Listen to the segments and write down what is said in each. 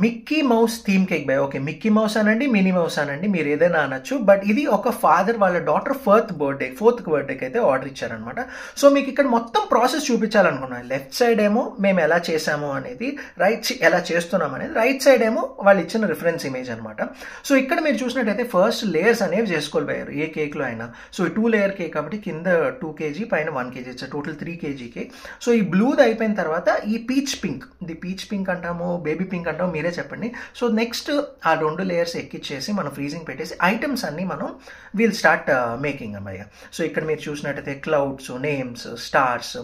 Mickey mouse theme cake by. Okay, Mickey mouse అనండి, mini mouse అనండి, మీరు ఏదైనా అనొచ్చు. బట్ ఇది ఒక ఫాదర్ వాళ్ళ డాటర్ ఫోర్త్ బర్త్డేకి అయితే ఆర్డర్ ఇచ్చారనమాట. సో మీకు ఇక్కడ మొత్తం ప్రాసెస్ చూపించాలనుకున్నాను. లెఫ్ట్ సైడ్ ఏమో మేము ఎలా చేసాము అనేది, ఎలా చేస్తున్నాం అనేది, రైట్ సైడ్ ఏమో వాళ్ళు ఇచ్చిన రిఫరెన్స్ ఇమేజ్ అనమాట. సో ఇక్కడ మీరు చూసినట్టయితే ఫస్ట్ లేయర్స్ అనేవి చేసుకోలేరు ఏ కేక్లో అయినా. సో 2 లేయర్ కేక్ కాబట్టి కింద 2 kg పైన 1 kg ఇచ్చా, టోటల్ 3 kg కేక్. సో ఈ బ్లూది అయిపోయిన తర్వాత ఈ పీచ్ పింక్ అంటాము, బేబీ పింక్ అంటాము, మీరే చెప్పండి. సో నెక్స్ట్ ఆ 2 లేయర్స్ ఎక్కిచ్చేసి మనం ఫ్రీజింగ్ పెట్టేసి ఐటమ్స్ అన్ని మనం వీల్ స్టార్ట్ మేకింగ్ అమ్మయ్య. సో ఇక్కడ మీరు చూసినట్టయితే clouds, names, stars,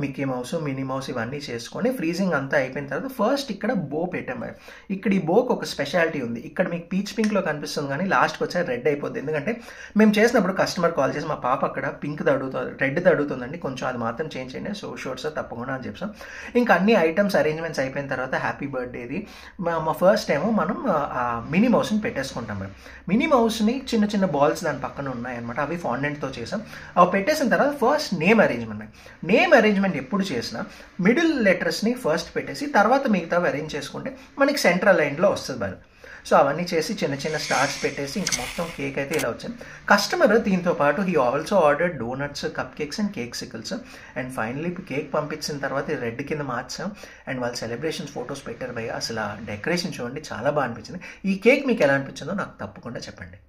Mickey mouse, mini mouse ఇవన్నీ చేసుకొని ఫ్రీజింగ్ అంతా అయిపోయిన తర్వాత ఫస్ట్ ఇక్కడ బో పెట్టాము. ఇక్కడ ఈ బోకి ఒక స్పెషాలిటీ ఉంది. ఇక్కడ మీకు పీచ్ పింక్లో కనిపిస్తుంది కానీ లాస్ట్కి వచ్చాక రెడ్ అయిపోద్ది. ఎందుకంటే మేము చేసినప్పుడు కస్టమర్ కాల్ చేసి మా పాప అక్కడ రెడ్ది అడుగుతుందండి, కొంచెం అది మాత్రం చేంజ్ చేయండి. సో షూర్ సార్ తప్పకుండా అని చెప్పాం. ఇంకా అన్ని ఐటమ్స్ అరేంజ్మెంట్స్ అయిపోయిన తర్వాత హ్యాపీ బర్త్డేది మా ఫస్ట్ ఏమో మనం మినీ మౌస్ని పెట్టేసుకుంటాం. మినీ మౌస్ని చిన్న చిన్న బాల్స్ దాని పక్కన ఉన్నాయన్నమాట, అవి ఫాండెంట్తో చేసాం. అవి పెట్టేసిన తర్వాత ఫస్ట్ నేమ్ అరేంజ్మెంట్ ఎప్పుడు చేసినా మిడిల్ లెటర్స్ని ఫస్ట్ పెట్టేసి తర్వాత మిగతావి అరేంజ్ చేసుకుంటే మనకి సెంట్రల్ లైన్లో వస్తుంది బాగా. సో అవన్నీ చేసి చిన్న చిన్న స్టార్స్ పెట్టేసి ఇంక మొత్తం కేక్ అయితే ఇలా వచ్చింది. కస్టమర్ దీంతో పాటు he also ordered donuts, cup cakes and cake sickles. And finally cake పంపించిన తర్వాత రెడ్ కింద మార్చాం. అండ్ వాళ్ళు సెలబ్రేషన్స్ ఫొటోస్ పెట్టారు భయ్య. అసలు ఆ డెకరేషన్ చూడండి, చాలా బాగా అనిపించింది. ఈ కేక్ మీకు ఎలా అనిపించిందో నాకు తప్పకుండా చెప్పండి.